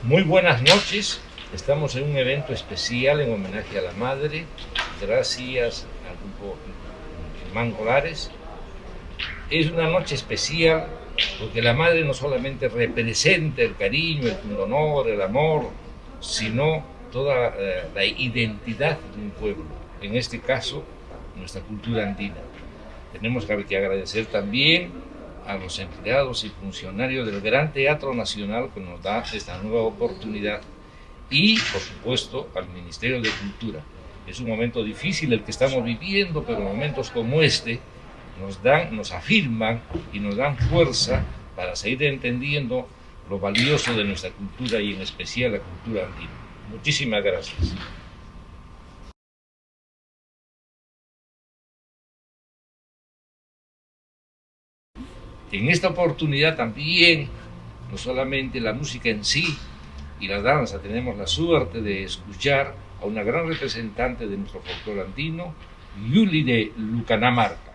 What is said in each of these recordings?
Muy buenas noches, estamos en un evento especial en homenaje a la madre, gracias al grupo Germán Colares. Es una noche especial porque la madre no solamente representa el cariño, el pundonor, el amor, sino toda la identidad de un pueblo, en este caso nuestra cultura andina. Tenemos que agradecer también a los empleados y funcionarios del Gran Teatro Nacional que nos da esta nueva oportunidad y, por supuesto, al Ministerio de Cultura. Es un momento difícil el que estamos viviendo, pero momentos como este nos afirman y nos dan fuerza para seguir entendiendo lo valioso de nuestra cultura y en especial la cultura andina. Muchísimas gracias. En esta oportunidad también, no solamente la música en sí y la danza, tenemos la suerte de escuchar a una gran representante de nuestro folclore andino, Yuli de Lucanamarca.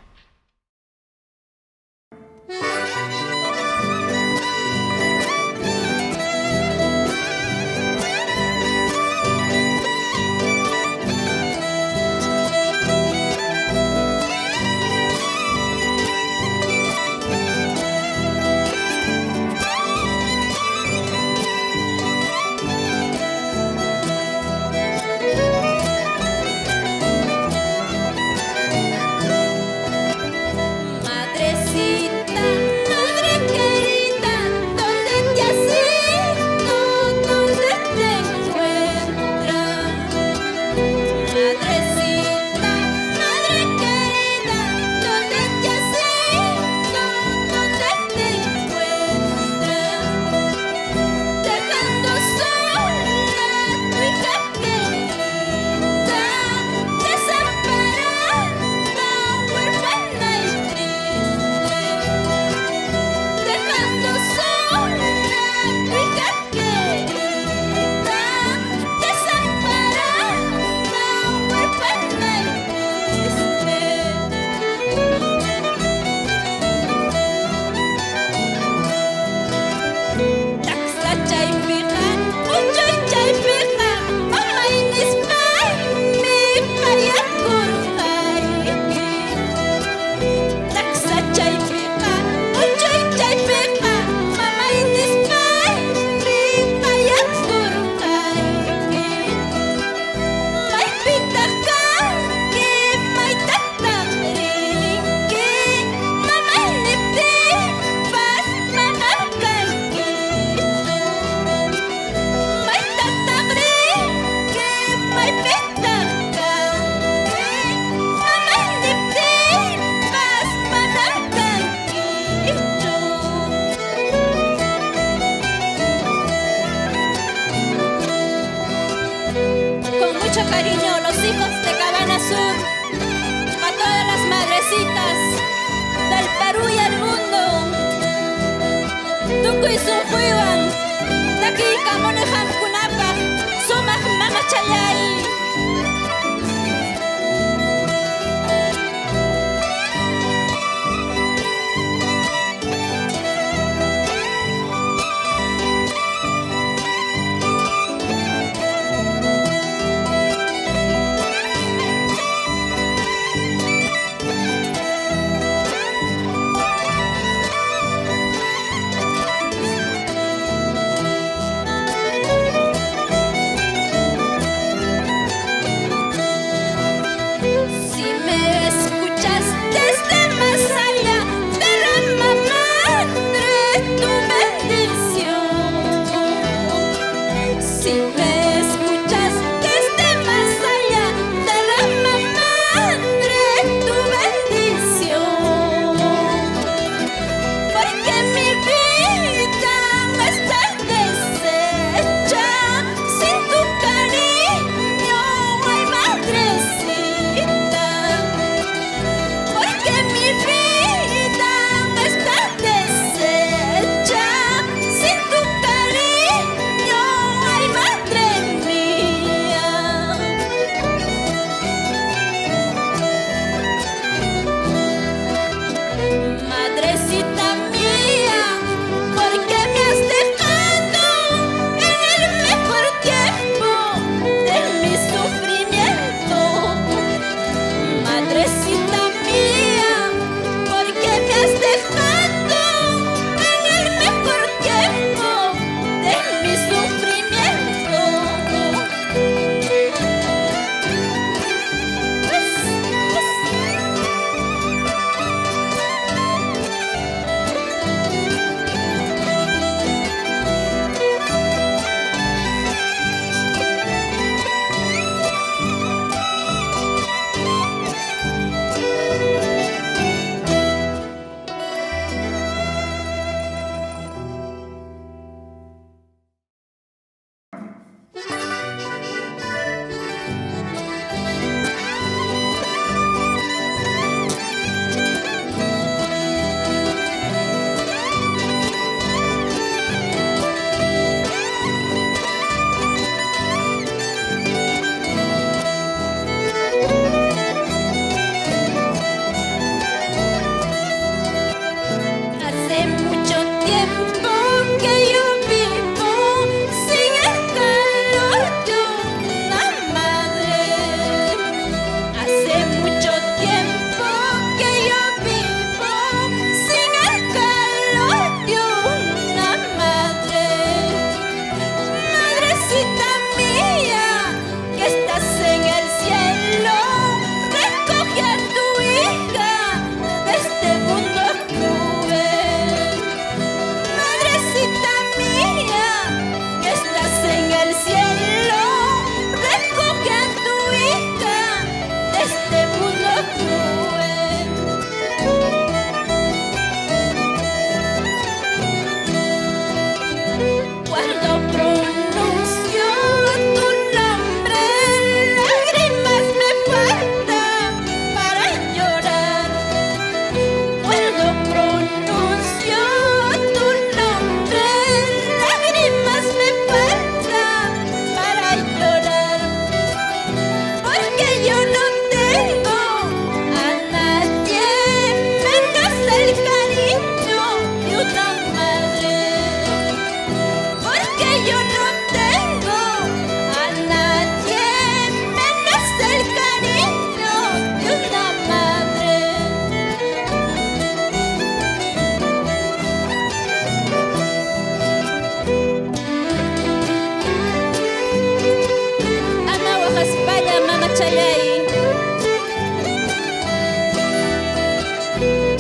Cariño, los hijos de Cabana Sur, a todas las madrecitas del Perú y el mundo. Tukuy sujuiwan, taki kamonejam kunapa, sumak mama chayay.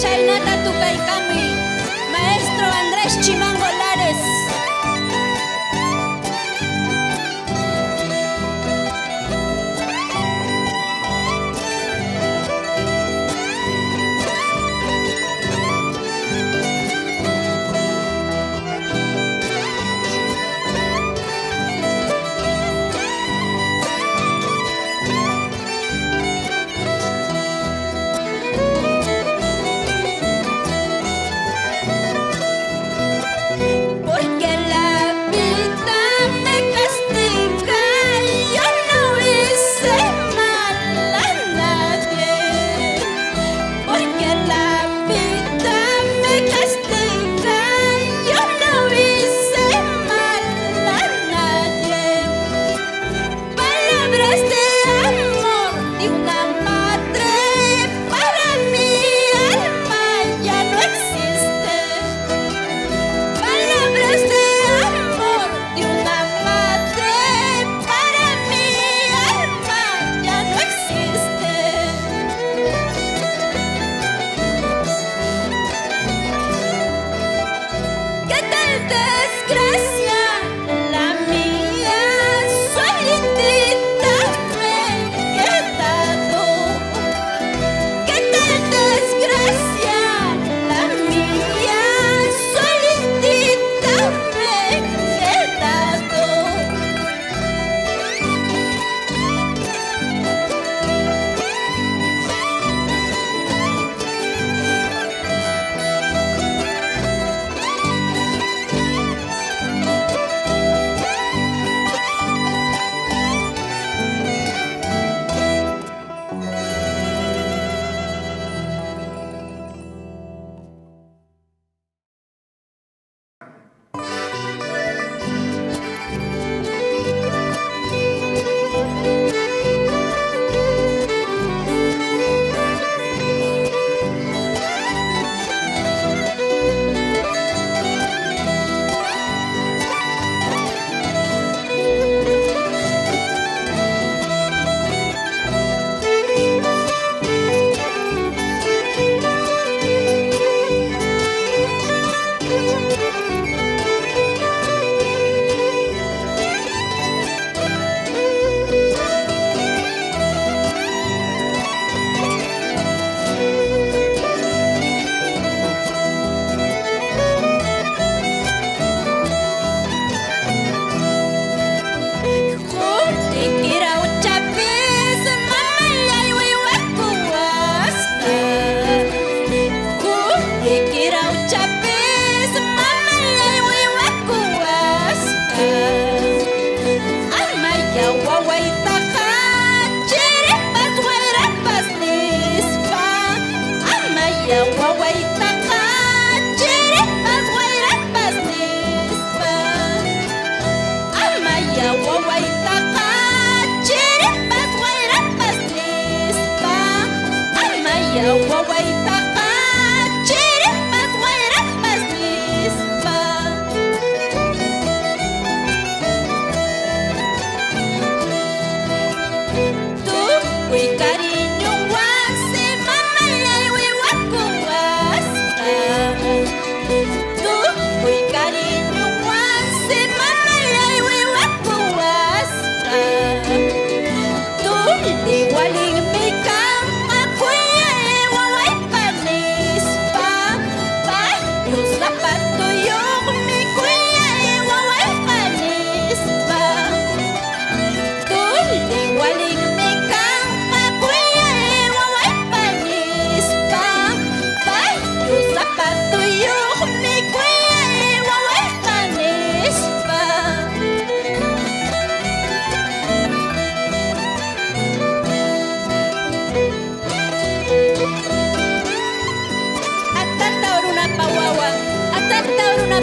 Chaynata tukaykami, maestro Andrés Chimangolares. Porque la vida me castiga, yo no hice mal a nadie. Porque la vida me castiga, yo no hice mal a nadie. Palabras de amor de una madre para mi alma ya no existe. Palabras de amor de una madre para mi alma ya no existe. ¿Qué tal desgracia la mía? Solitita me he quedado. ¿Qué tal desgracia la mía? Solitita me he quedado.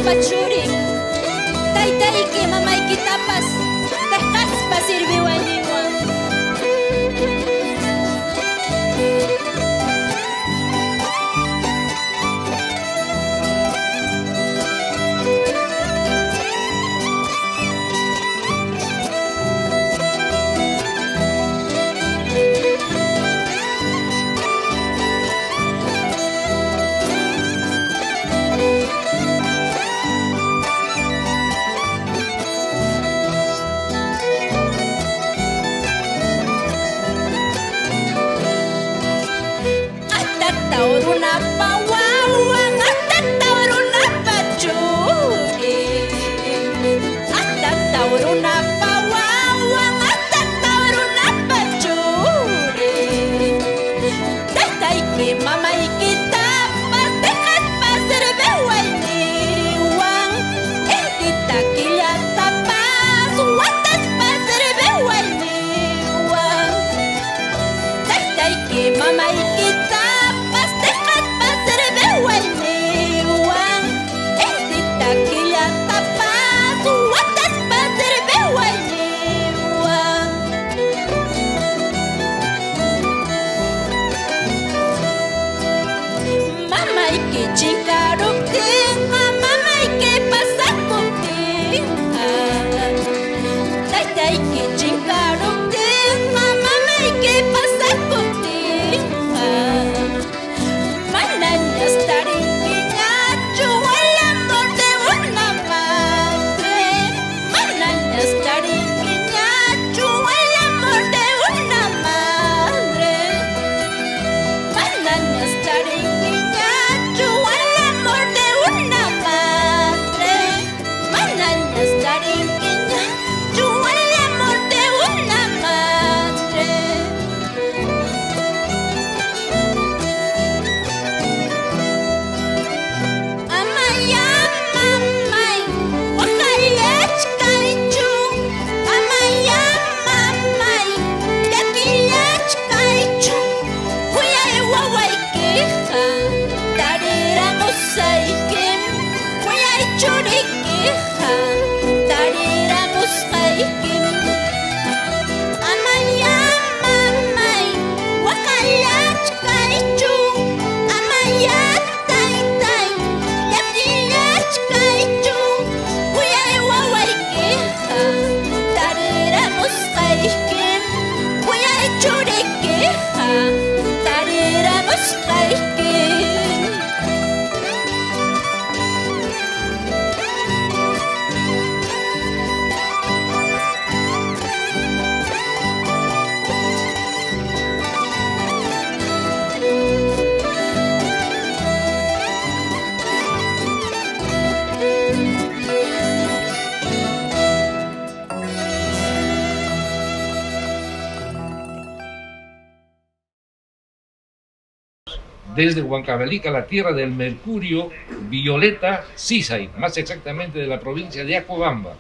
Pachuri, taytayki mamaykitapas kaspa sirviwayniwan. Desde Huancavelica, la tierra del mercurio violeta Sisay, más exactamente de la provincia de Acobamba.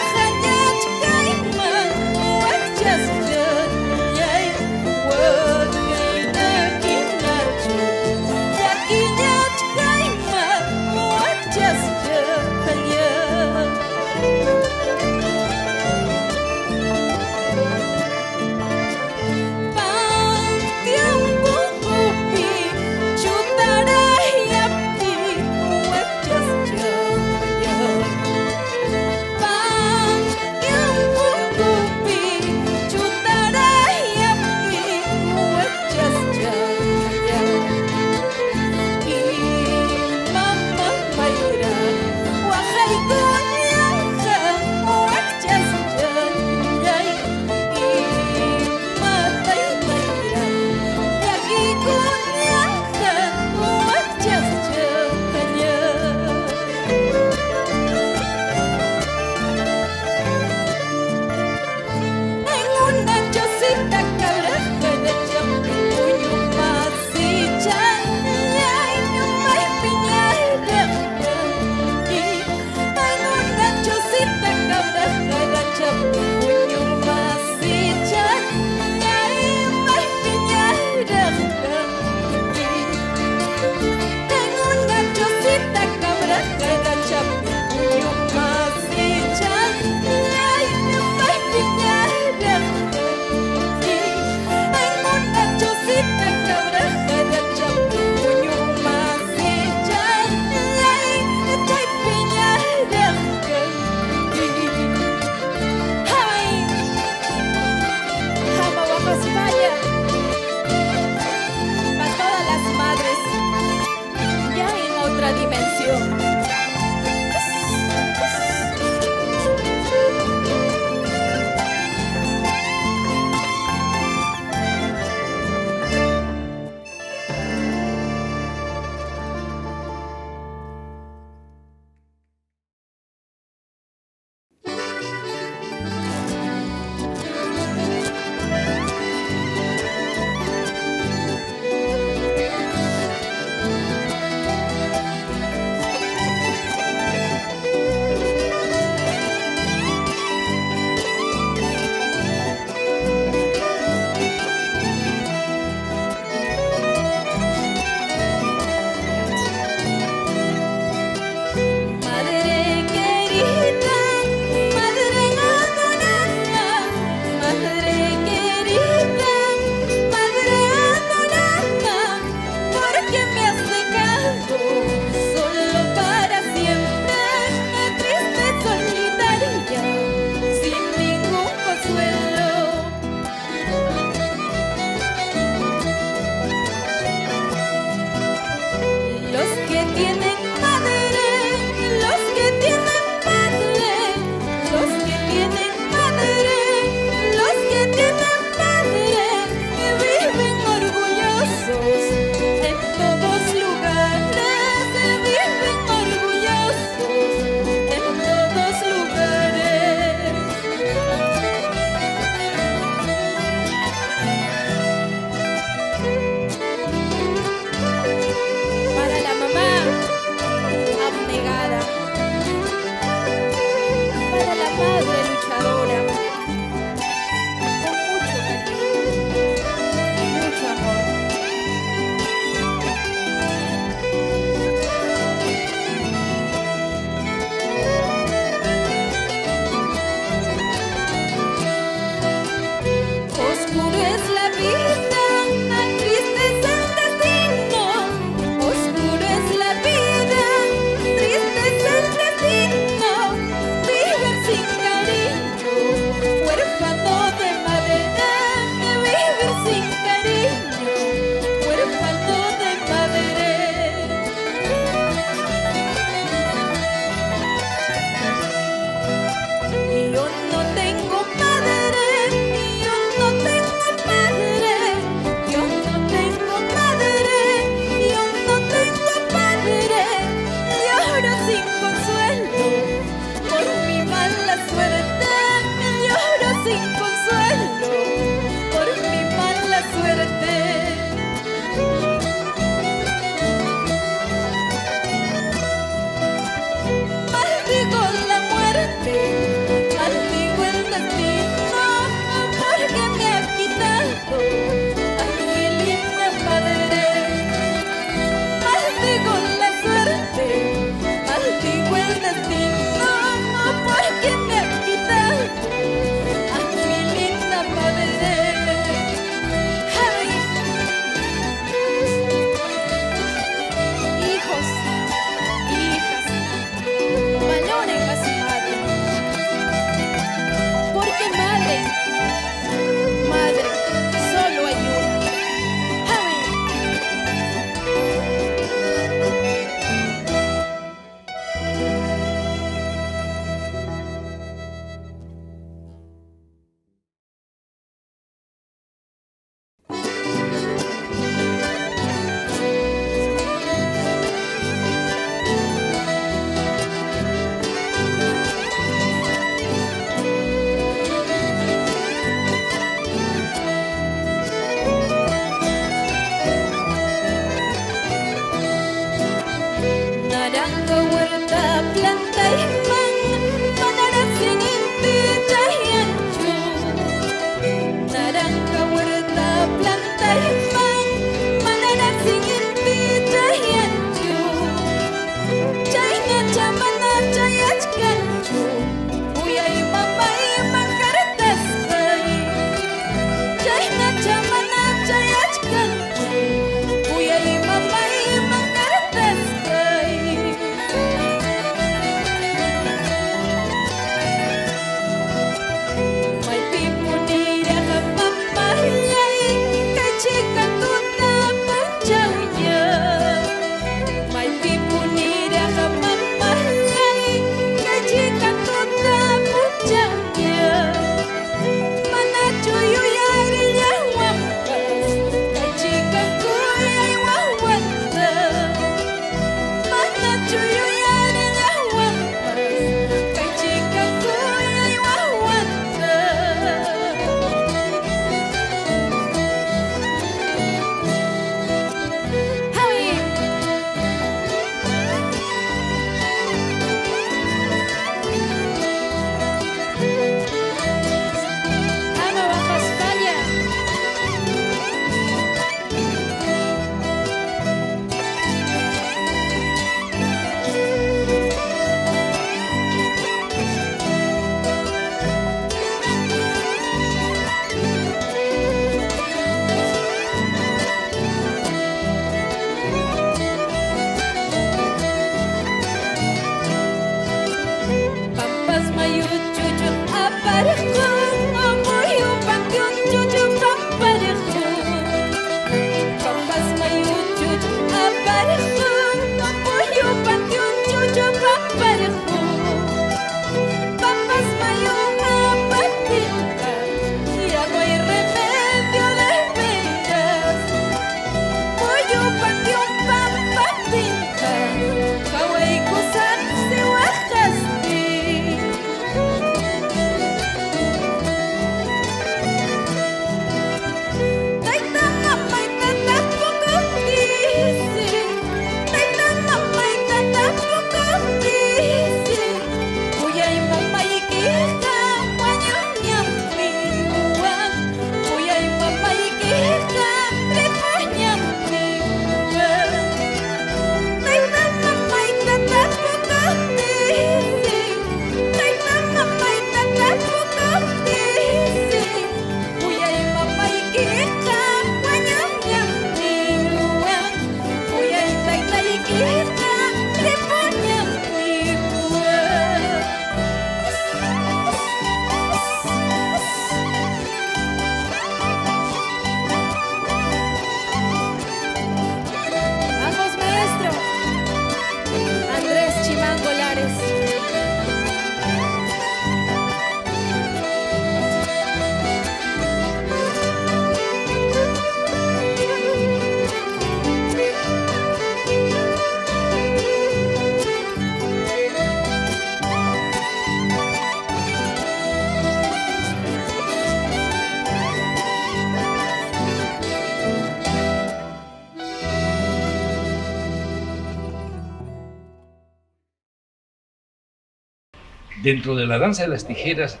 Dentro de la danza de las tijeras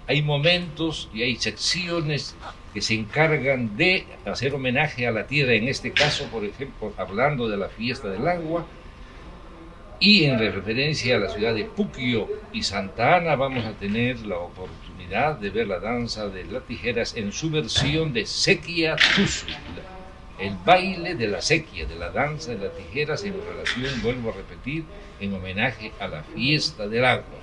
hay momentos y hay secciones que se encargan de hacer homenaje a la tierra, en este caso, por ejemplo, hablando de la fiesta del agua, y en referencia a la ciudad de Puquio y Santa Ana vamos a tener la oportunidad de ver la danza de las tijeras en su versión de Sequia Tusu, el baile de la sequía, de la danza de las tijeras en relación, vuelvo a repetir, en homenaje a la fiesta del agua.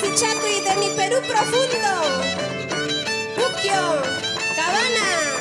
Sichaco y de mi Perú profundo. Puquio, Cabana.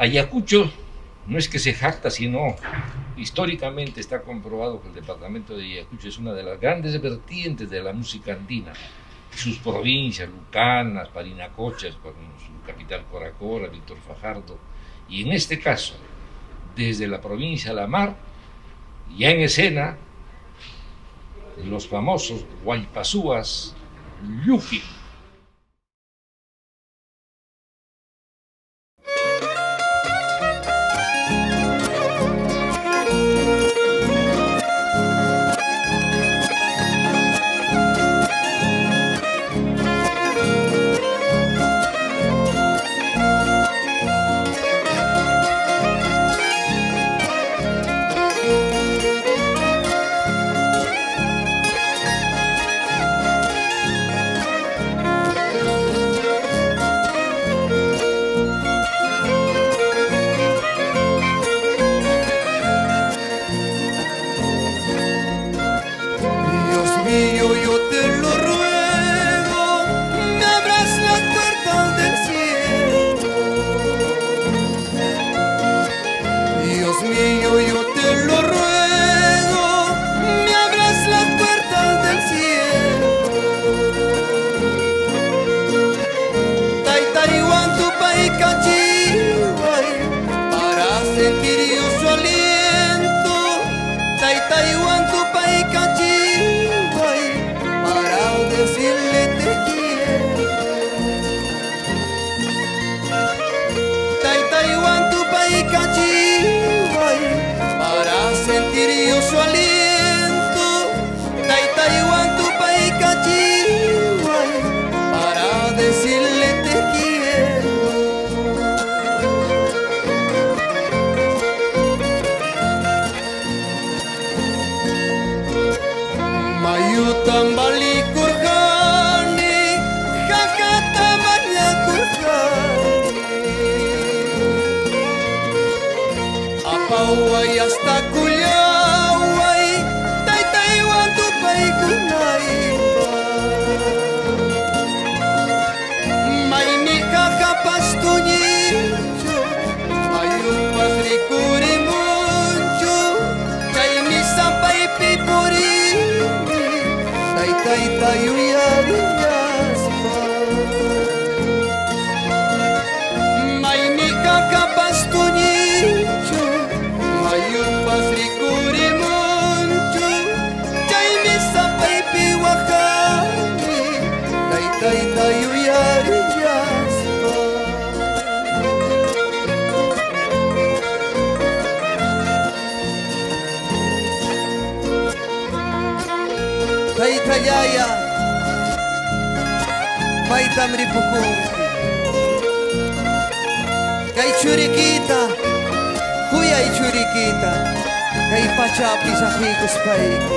Ayacucho no es que se jacta, sino históricamente está comprobado que el departamento de Ayacucho es una de las grandes vertientes de la música andina. Sus provincias, Lucanas, Parinacochas, con su capital Coracora, Víctor Fajardo, y en este caso, desde la provincia de La Mar, ya en escena, los famosos Huaypazúas Yuki. yuyariyaspa maynika kapastuñichu mayupas rikurimunchu chaymi sapaypi waqani taytayta yuyariyaspa taytallaya maytam ripukunki kay churikita kuyay churikita kay pachapi saqikusqayki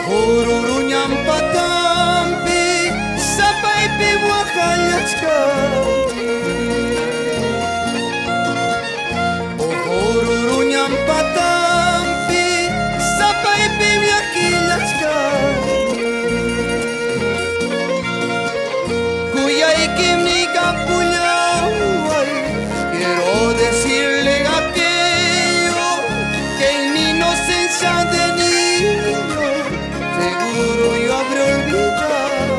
Hururuñam patampi sapaypi waqallachkani Hururuñam patampi sapaypi llakillachkani Kuyaykim nikapullaway quiero decirle aquello que en mi inocencia de niño seguro yo habré olvidado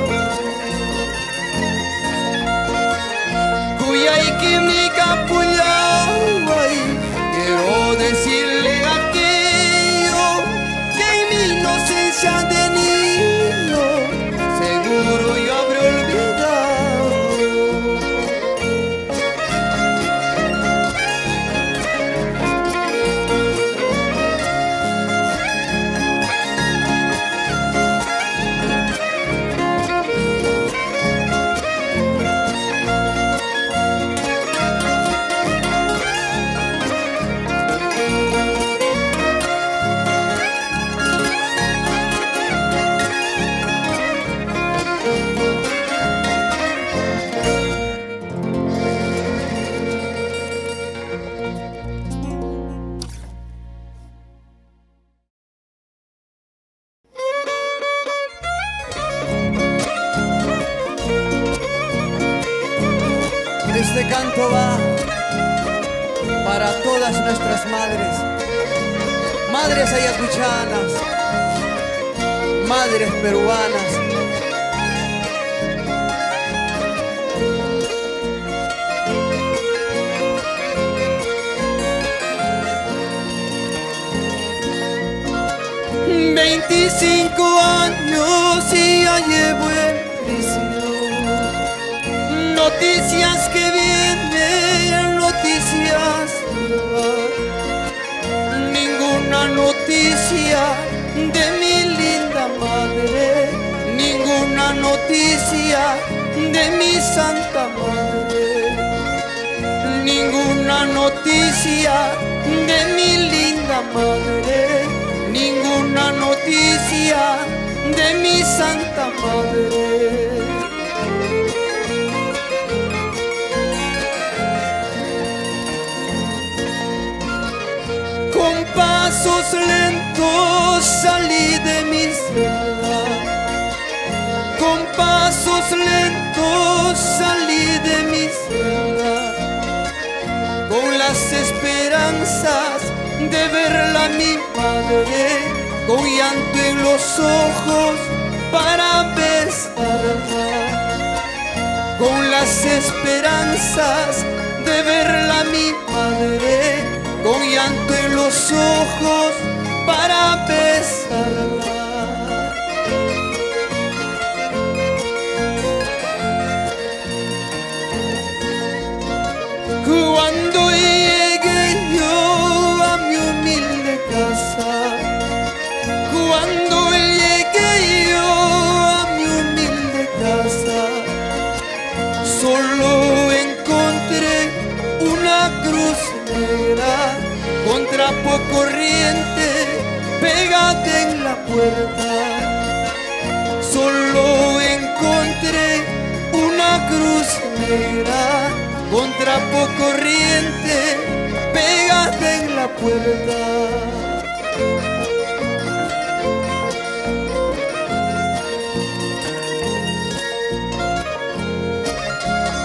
Kuyaykim nikapullaway quiero decirle aquello que en mi inocencia de niño seguro yo habré olvidado Este canto va para todas nuestras madres, madres ayacuchanas, madres peruanas. «25 años y ya llevo en prisión, noticias que vienen, noticias que van, ninguna noticia de mi linda madre, ninguna noticia de mi santa madre, ninguna noticia de mi linda madre, ninguna noticia de mi santa madre. Con pasos lentos salí de mi celda, con pasos lentos salí de mi celda, con las esperanzas de verla mi madre, con llanto en los ojos para besarla, con las esperanzas de verla mi madre, con llanto en los ojos para besarla. Cuando llegué yo a mi humilde casa, cuando llegué yo a mi humilde casa, solo encontré una cruz corriente, pégate en la puerta. Solo encontré una cruz negra, contrapo corriente, pégate en la puerta.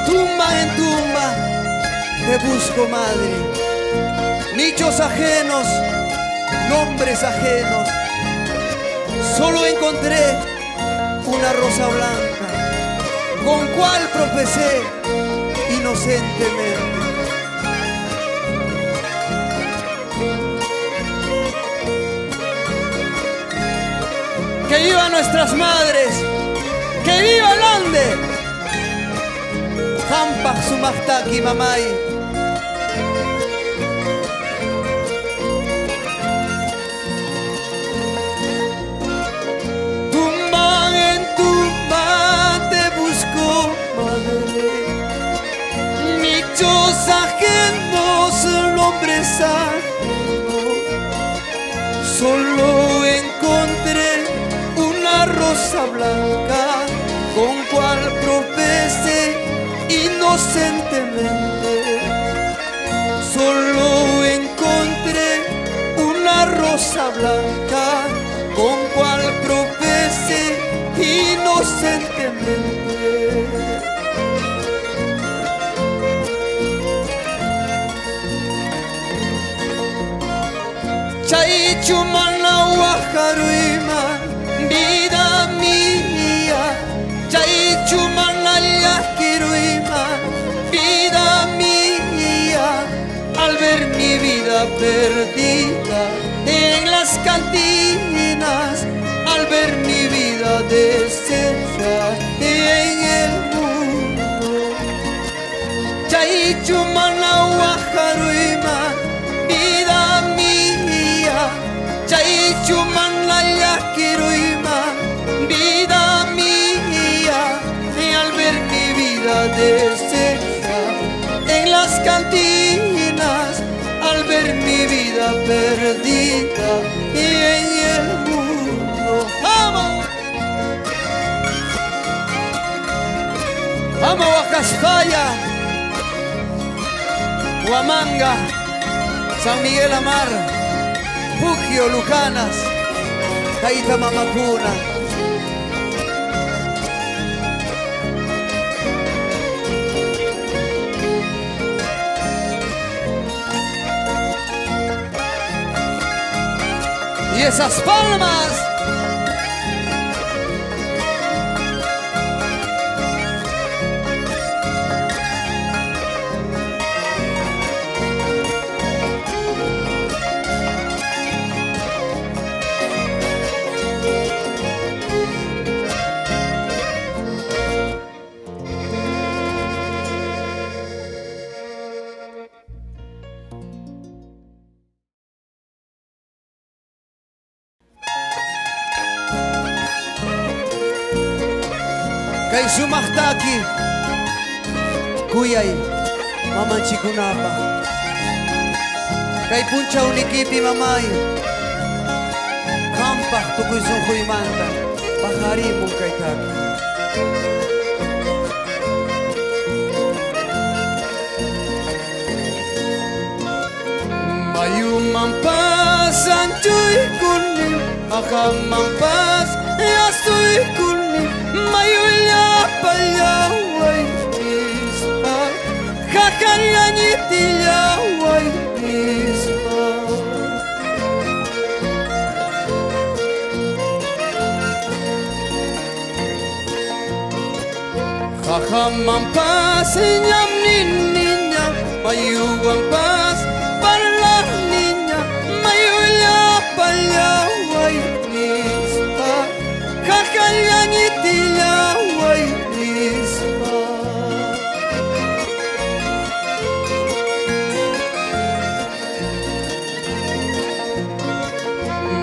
Tumba en tumba te busco, madre, nichos ajenos, nombres ajenos. Solo encontré una rosa blanca, con cual profesé inocentemente. ¡Que vivan nuestras madres! ¡Que viva el Ande! Hampak sumahtaki mamay. Tumba en tumba te busco, madre, nichos ajenos, nombres ajenos. Solo encontré una rosa blanca, con cual profesé inocentemente. Solo encontré una rosa blanca, con cual profesé inocentemente. Chaichumana wajaruima, vida mía. Chaichumana yakiruima, vida mía. Al ver mi vida perdida en las cantinas, al ver mi vida deshecha en el mundo. Chaichumana wajaruima, vida mía. Chaichumana yakiruima, vida mía. Y al ver mi vida deshecha en las cantinas, al ver mi vida perdida y en el mundo. ¡Vamos! ¡Vamos, Huacasfaya! Huamanga, San Miguel Amar, Pugio, Lucanas, Caita Mamacuna. Y esas palmas. Kay sumahtaki kuyay mamanchikunapa, kay puncha unikipi mamay, kampak tukuy sunkuymanta, bakari mong kay taki. Mayumampas anchoy kunim, akamampas yastoy kunim. Mayulla payaway ispa, kakalyanitiyaway ispa. Kakamampas nyam ninya, mayuwampas pala ninya, mayulla payaway ispa, kakalyanitiyaway ispa.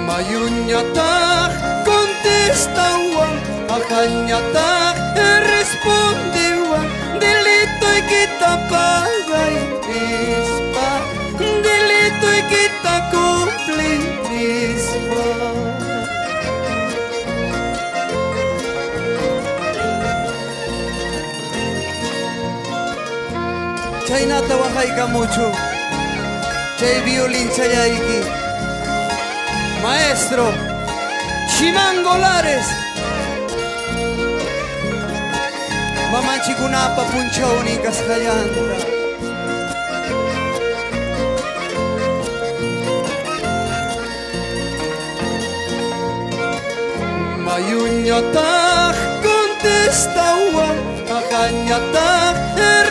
Mayunyatak contestawan, akanyatak respondewan, delito'y kita pagay ispa, delito'y kita ko Chaynata wajayka mucho. Chay violín chayayki. Maestro Chimango Lares. Mamanchikunapa punchawni kasqallanta. Mayuñataq contestawan, akañataq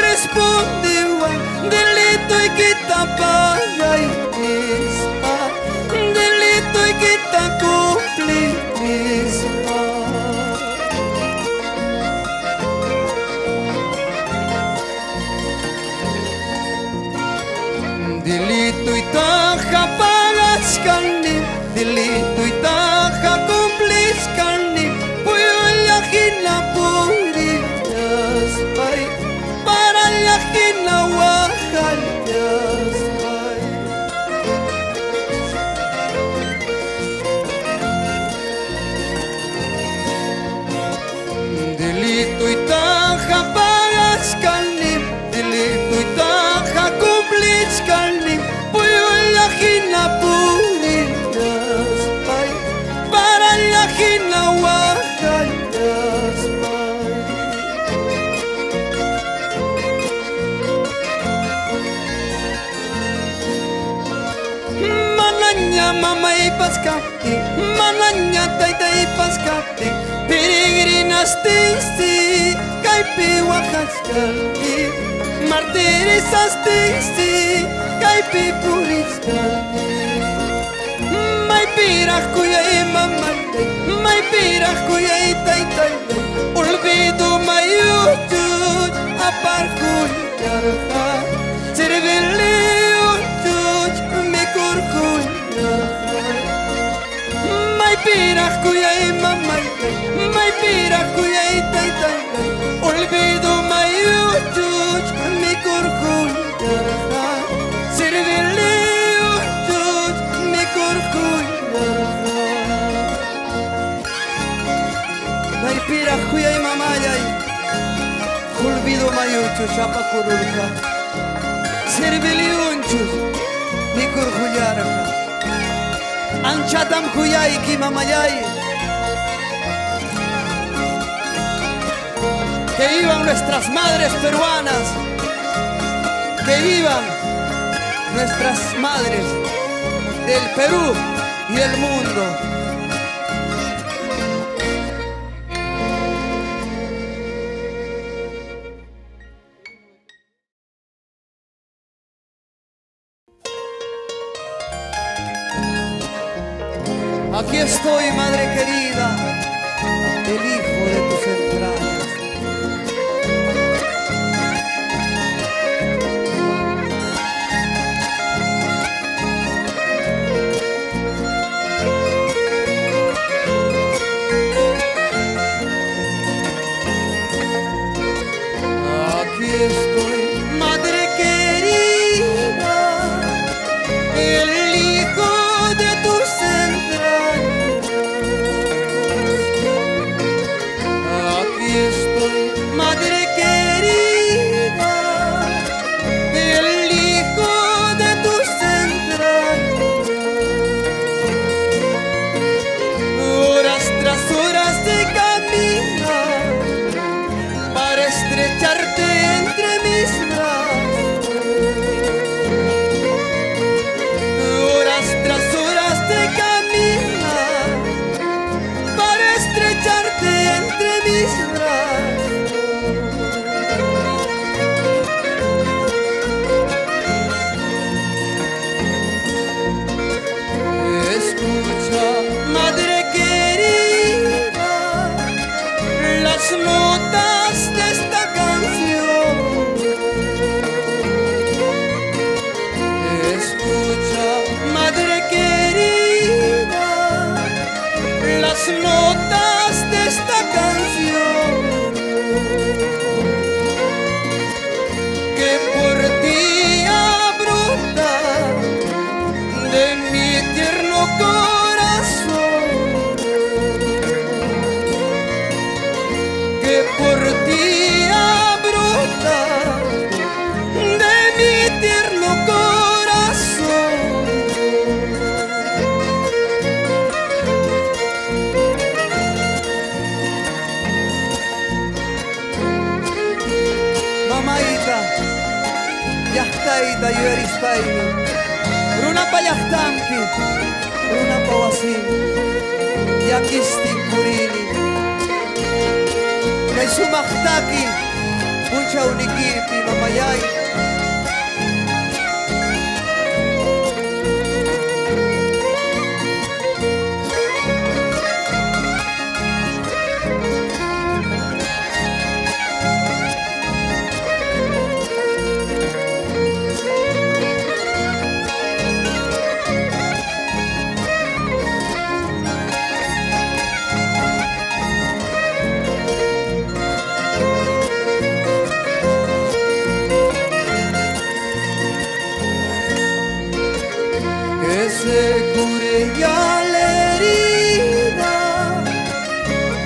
respondiwan. Delito y quita pagay misma, delito y quita cumplir misma. Delito y taja pagas carne, delito y taja cumplis carne. Puyo la gina puritas, pay, para la gina wajallas, pay. Delito y taja pagas carne, delito y taja cumplis carne. Puyo la gina puritas, pay, para la gina wajallas, pay. Mananya mama y pascati, mananya taita y pascati. Peregrinas tisti, caipi wajascalti. Martirizas tisti, caipi puriscalti. May piraj kuya y mamante, may piraj kuya y taitayta. Olvido mayutut, aparjullarja. Servirle utut, mi corjullarja. May piraj kuya y mamante, may piraj kuya y taitayta. Olvido mayutut, mi corjullarja. Servirle utut, mi corjullarja. May piraj kuya y mamayay. Olvido mayuchus, apacururja. Servirle unchus, mi corjullarja. Anchatam kuyayki mamayay. Que vivan nuestras madres peruanas. Que vivan nuestras madres del Perú y del mundo. Aquí estoy, madre querida, el hijo de tus entrañas. Aquí estoy, madre querida, el hijo de tus entrañas. Aquí estoy, madre querida, el hijo de tus entrañas. Horas tras horas de caminar para estrecharte entre mis brazos. Horas tras horas de caminar para estrecharte entre mis brazos. Escucha, madre querida, las notas de esta canción. Escucha, madre querida, las notas de esta canción. Que por ti brota de mi tierno corazón. Que por ti brota de Tampi, una pawasi, yakistin kurili. Kay sumaktaki, puncha unikipi mamayay. Se cure ya la herida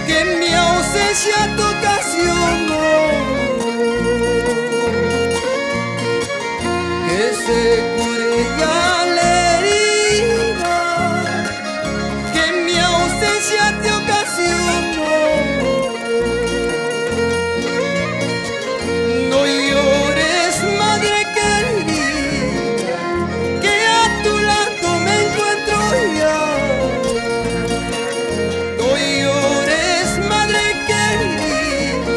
que en mi ausencia te ocasionó, que se cure ya la herida que en mi ausencia te ocasionó. No llores, madre querida, que a tu lado me encuentro ya. No llores, madre querida,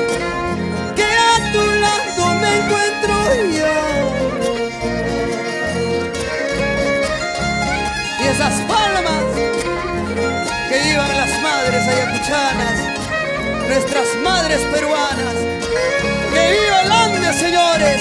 que a tu lado me encuentro ya. Y esas palmas que llevan las madres ayacuchanas, nuestras madres peruanas, que viva el Andes, señores.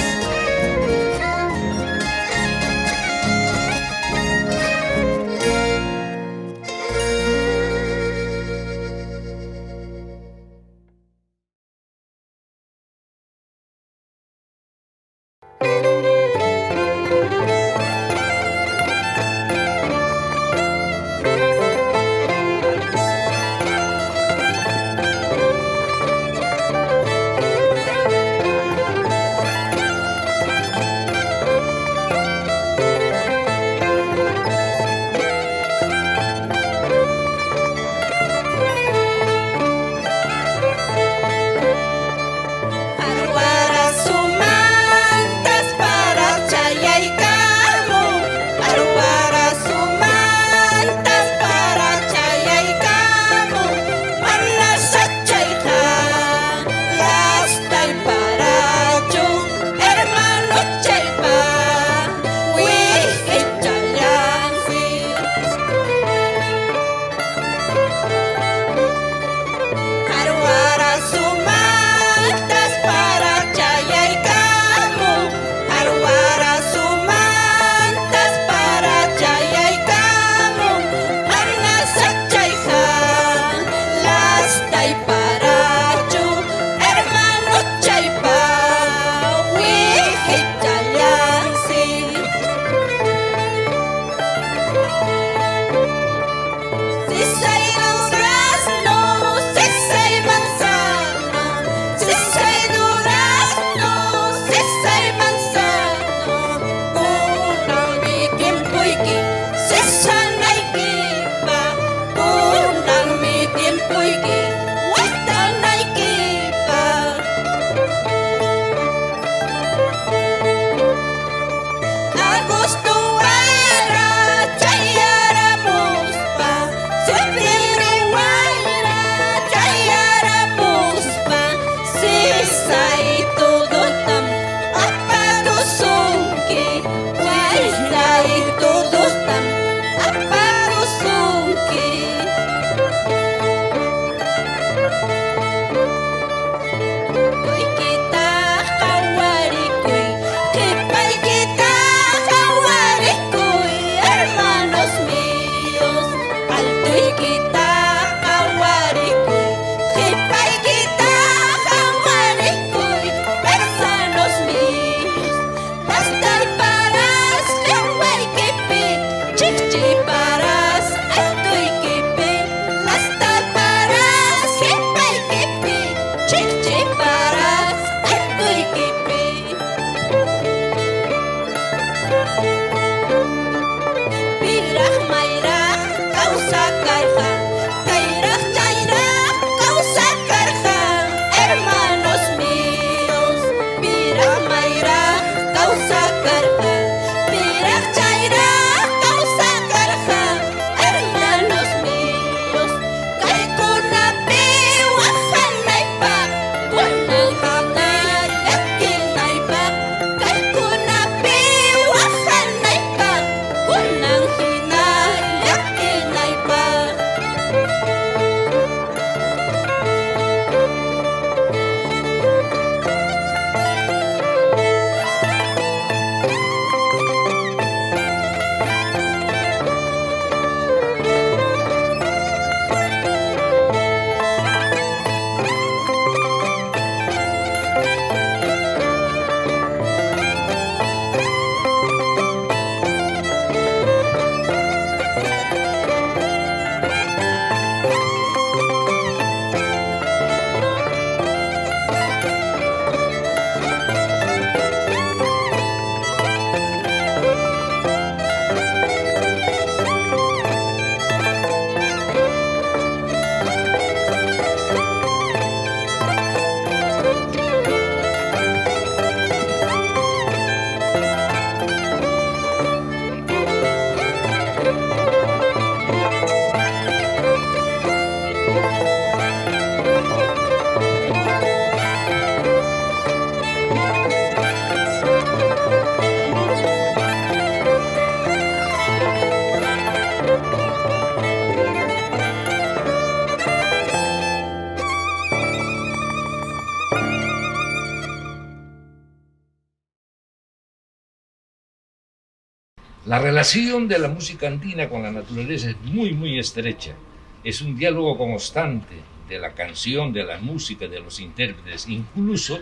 La relación de la música andina con la naturaleza es muy, muy estrecha. Es un diálogo constante de la canción, de la música, de los intérpretes. Incluso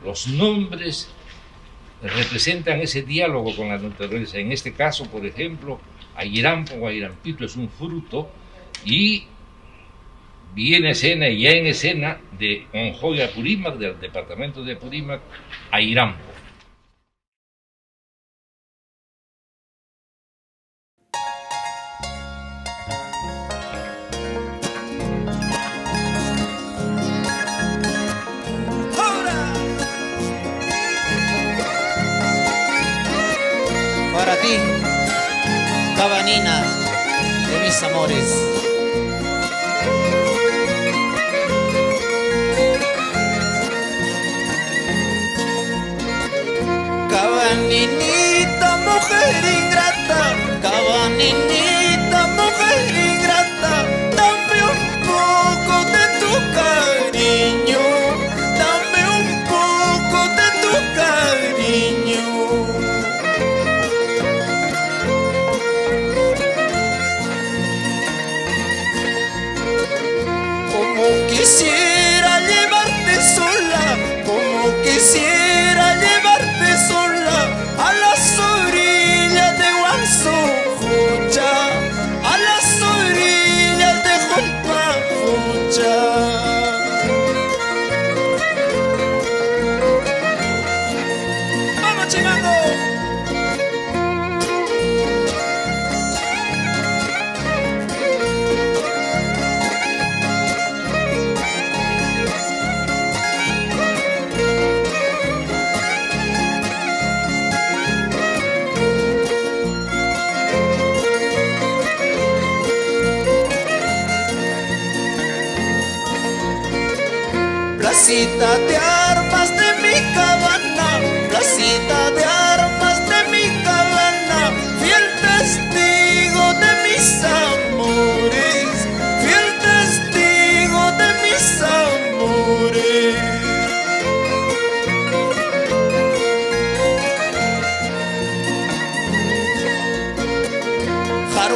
los nombres representan ese diálogo con la naturaleza. En este caso, por ejemplo, Ayirampo o Ayirampito es un fruto y viene escena y ya en escena de Onjoy Apurímac, del departamento de Apurímac, Ayirampo. Para ti, cabanina de mis amores. Cabaninita, mujer ingrata, cabaninita, mujer ingrata, dame un poco de tu cariño, dame un poco de tu cariño. Quisiera llevarte sola, como quisiera llevarte sola a las orillas de Huansojucha, a las orillas de Jumpajucha. ¡Vamos, Chimango! Placita de armas de mi cabana, placita de armas de mi cabana, fiel testigo de mis amores, fiel testigo de mis amores.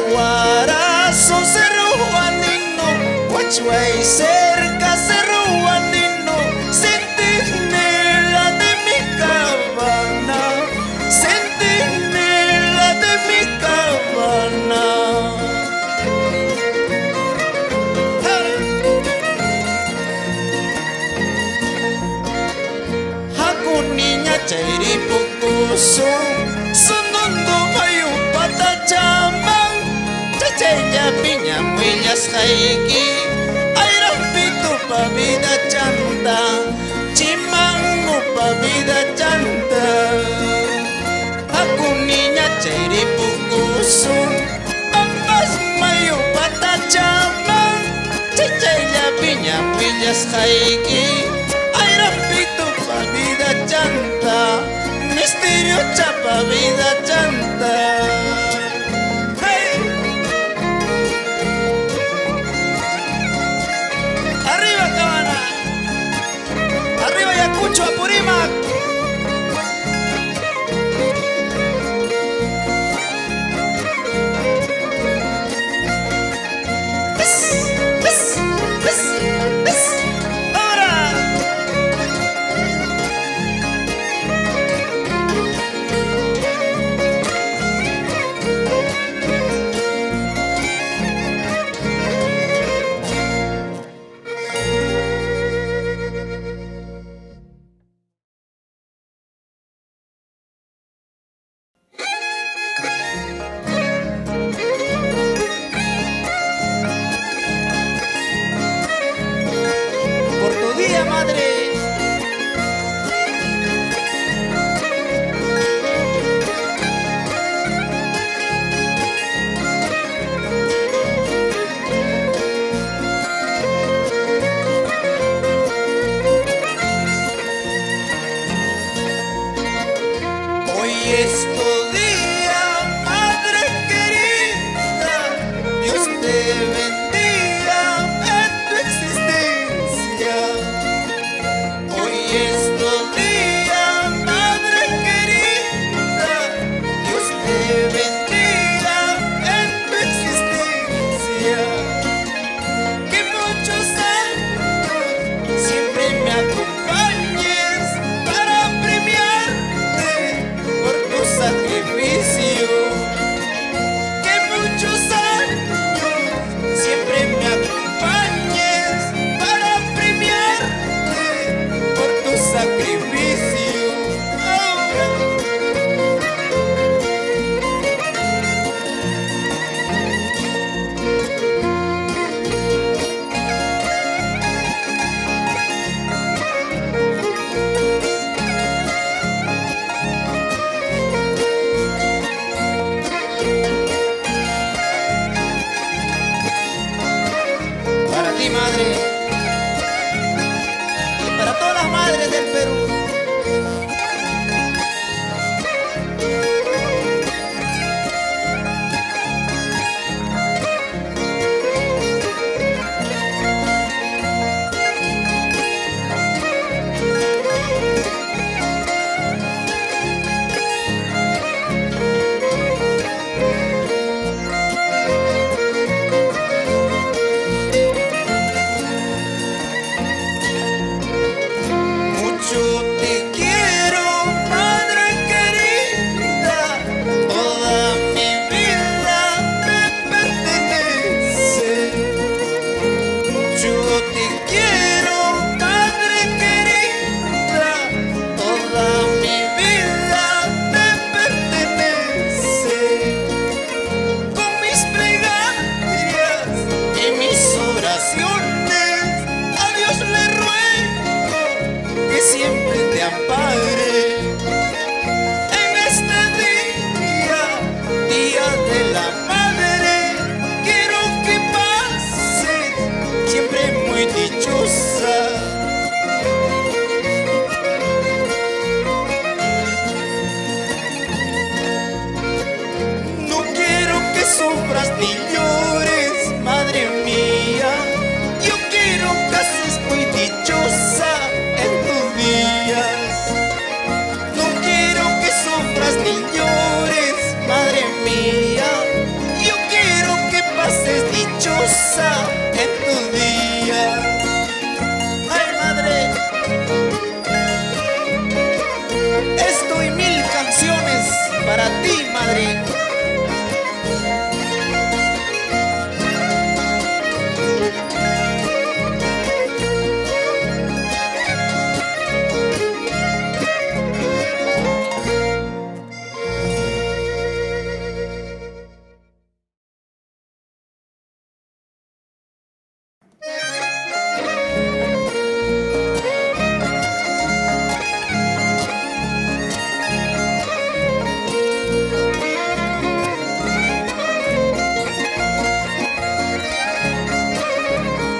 Jaruarazo, Cerro Juanino, Huachuay cerca, Cerro Juanino, centinela de mi cabana, centinela de mi cabana. Hakuniña chairipukuso, sonondo mayu patachamang, chachaya piña muillas jaiki, ayrampito pa vida chanta, chimango pa vida chanta. Hakuniña chairipukuso, ambas mayu patachamang, chachaya piña muillas jaiki, ayrampito pa vida chanta, misterio chapa vida chanta. Hey. Arriba cabana, arriba Ayacucho, Apurímac. Ahora. Por tu día, madre. Hoy es tu día, madre querida, Dios te bendiga en tu existencia. que muchos años siempre me acompañes para premiarte por tu sacrificio. Que muchos años siempre me acompañes para premiarte por tu sacrificio. Ahora para ti, madre, y para todas las madres del Perú. Mucho te quiero, madre querida, toda mi vida me pertenece. Mucho te quiero, madre querida, toda mi vida me pertenece. Con mis plegarias y mis oraciones a Dios le ruego que siempre te ampare en este día, día de la madre. Quiero que pases siempre muy dichosa. No quiero que sufras ni llores, madre mía. Yo quiero que seas muy dichosa en tu día. No quiero que sufras ni llores, madre mía. Yo quiero que pases dichosa en tu día. Ay, madre, esto y mil canciones para ti, madre.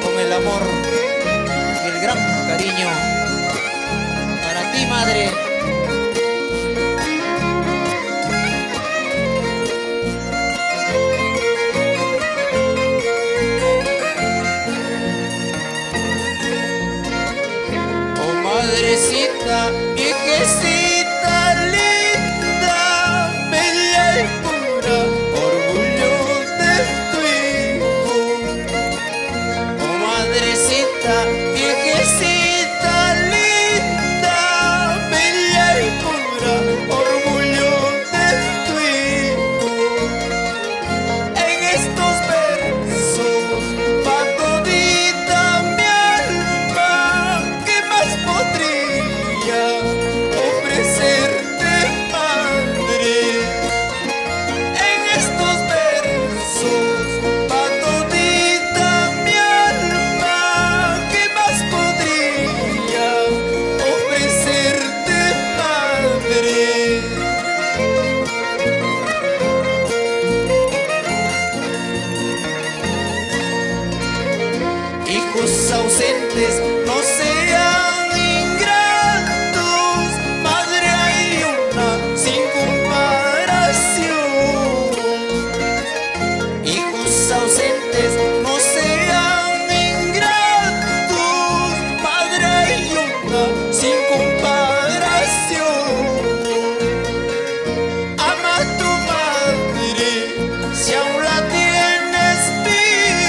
Con el amor y el gran cariño para ti, madre. Oh, madrecita, viejecita linda, bella y pura, orgullo de tu hijo. Oh, madrecita, viejecita linda, bella y pura, orgullo de tu hijo. En estos versos va todita mi alma, ¿qué más podría ofrecerte, madre? En estos versos va todita mi alma, ¿qué más podría ofrecerte, madre? Hijos ausentes no sean ingratos, madre hay una sin comparación. Hijos ausentes no sean ingratos, madre hay una sin comparación. Ama a tu madre si aún la tienes viva.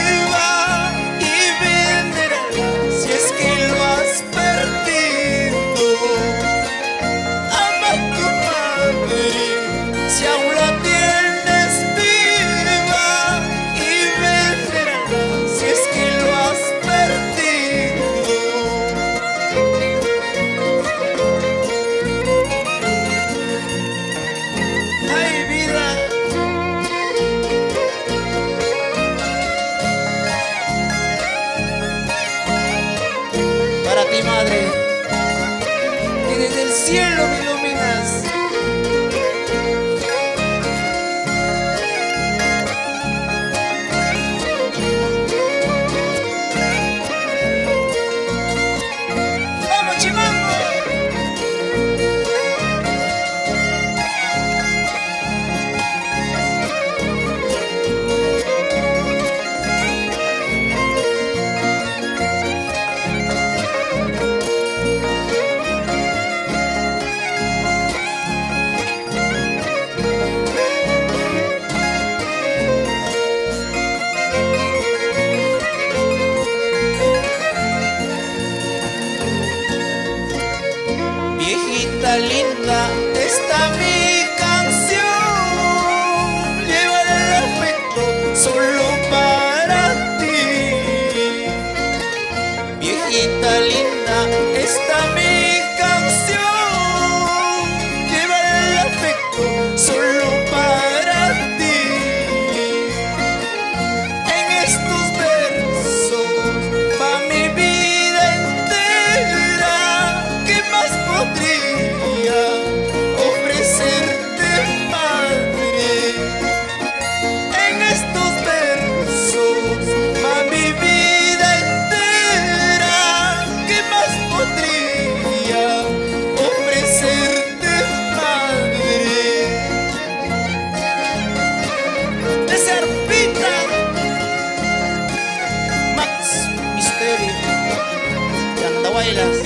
Madre, que desde el cielo me iluminas. ¡Vamos, Chimango! Viejita linda, está mi canción. Lleva el afecto solo para ti. Viejita linda, está mi canción. Lleva el afecto solo para ti. En estos versos va mi vida entera. ¿Qué más podría ofrecerte, madre? En estos versos va mi vida entera. ¿Qué más podría ofrecerte, madre? Esa arpita, Max Misterio, de Andahuaylas.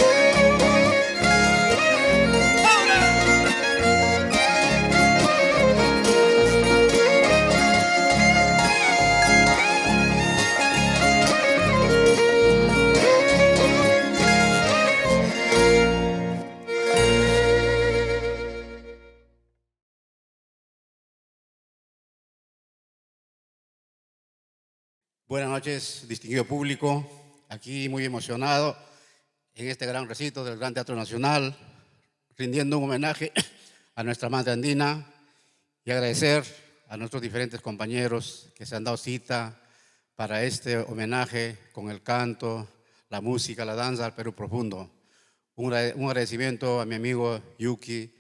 Buenas noches, distinguido público. Aquí muy emocionado en este gran recinto del Gran Teatro Nacional, rindiendo un homenaje a nuestra madre andina y agradecer a nuestros diferentes compañeros que se han dado cita para este homenaje con el canto, la música, la danza al Perú profundo. Un agradecimiento a mi amigo Yuki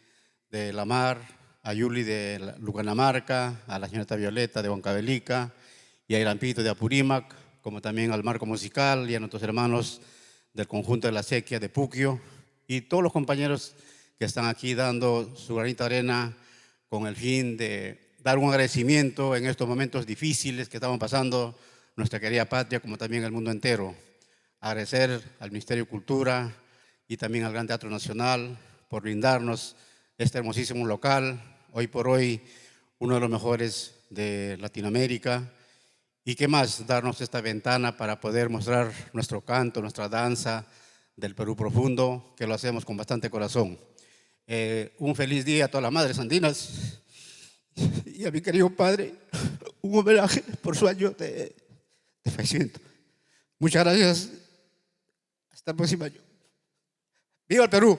de La Mar, a Yuli de Lucanamarca, a la señorita Violeta de Huancavelica y a Irampito de Apurímac, como también al Marco Musical y a nuestros hermanos del conjunto de la Sequía de Puquio y todos los compañeros que están aquí dando su granita de arena con el fin de dar un agradecimiento en estos momentos difíciles que estamos pasando nuestra querida patria, como también el mundo entero. Agradecer al Ministerio de Cultura y también al Gran Teatro Nacional por brindarnos este hermosísimo local, hoy por hoy uno de los mejores de Latinoamérica. Y qué más, darnos esta ventana para poder mostrar nuestro canto, nuestra danza del Perú profundo, que lo hacemos con bastante corazón. Un feliz día a todas las madres andinas y a mi querido padre, un homenaje por su año de fallecimiento. Muchas gracias. Hasta el próximo año. ¡Viva el Perú!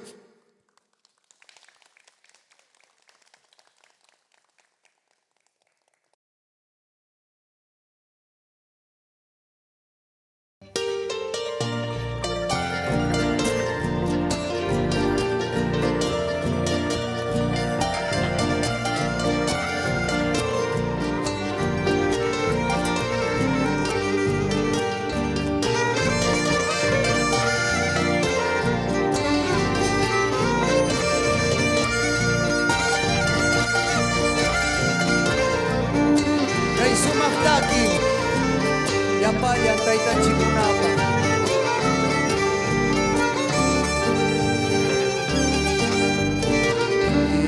Yapaya Taita Chikunapa.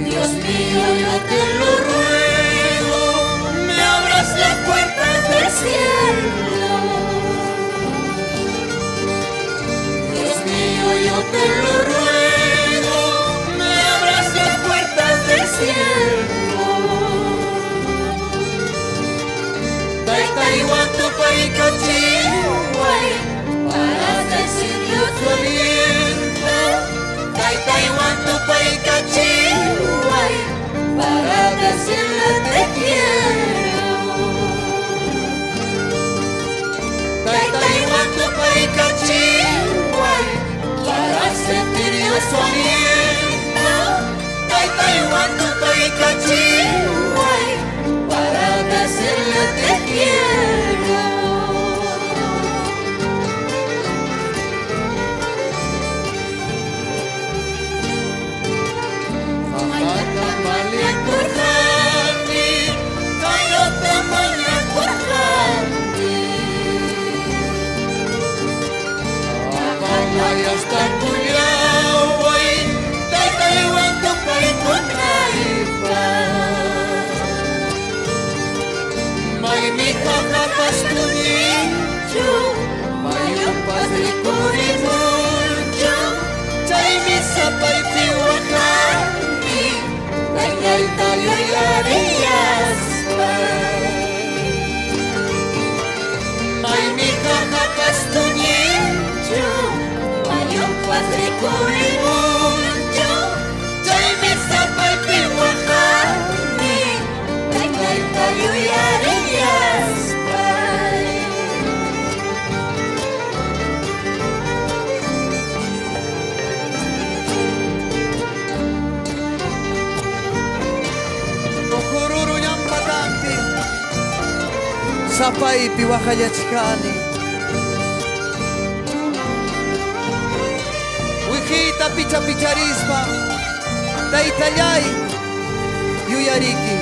Dios mío, yo te lo ruego, me abras las puertas del cielo. Dios mío, yo te lo ruego, me abras las puertas del cielo. Taitaihuatupaikachihuay, para decirle tu aliento. Taitaihuatupaikachihuay, para decirle te quiero. su aliento, Taiwan tu Paicachihuay, para decirle te quiero. Mamata malia kurhani, Kayota malia kurhani. Akalay hasta Cuyaway, Taiwan tu Paikunaipa. May mika kapastunincho, may pasrikurimulcho, chay misa pa'y piwakani, nagay tayo'y ariyas pa. May mika kapastunincho, may pasrikurimulcho, chay misa pa'y piwakani, nagay tayo'y ariyas pa. Ukururu niyang patampi, sapay piwakayachkani. Wikita pichapicharispa, Taytallay, yuyariki.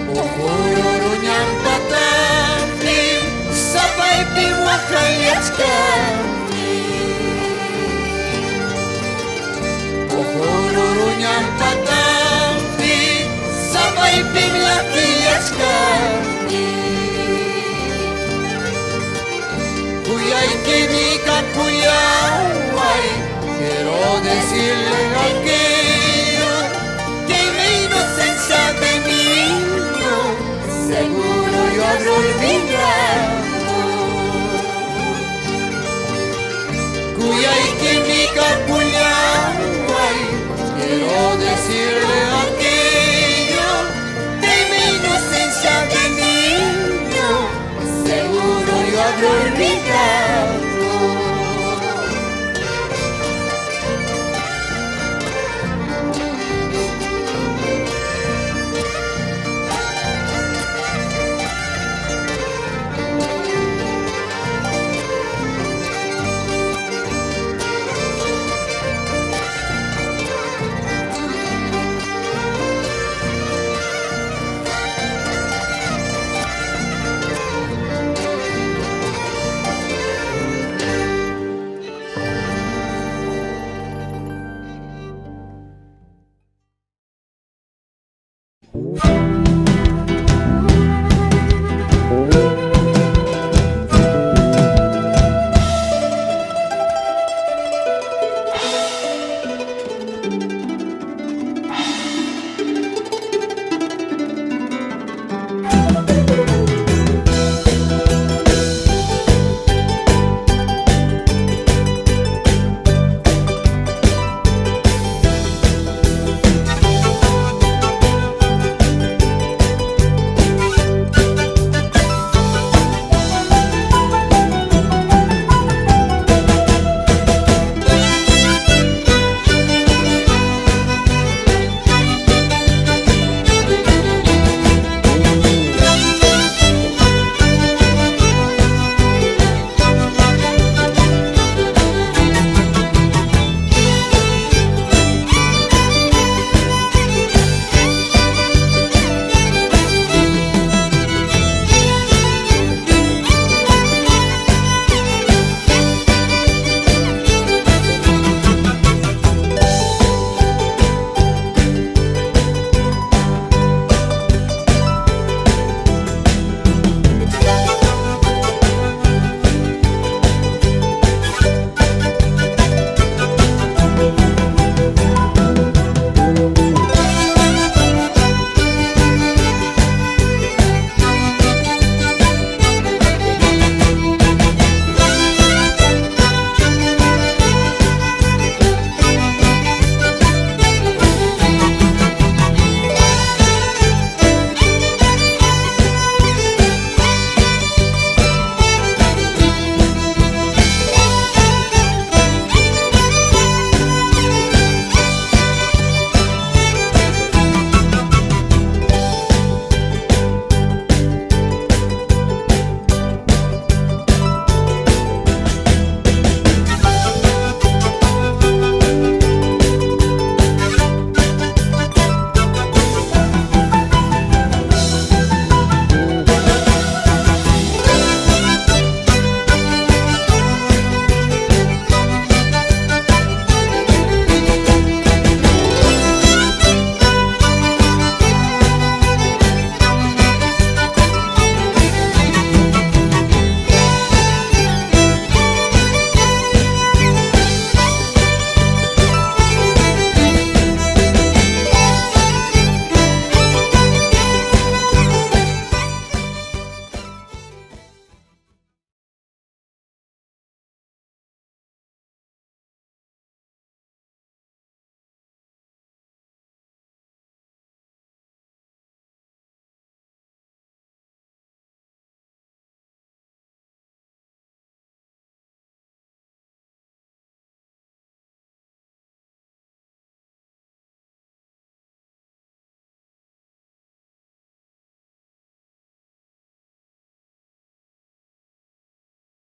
Ukururu niyang patampi, sabay piwakayachkani. Ukururu niyang patampi, sabay piwakayachkani. Kuyay kinikan kuyaway, quiero decirle aquello que mi inocencia de niño seguro yo habré olvidado. Kuyay kinikan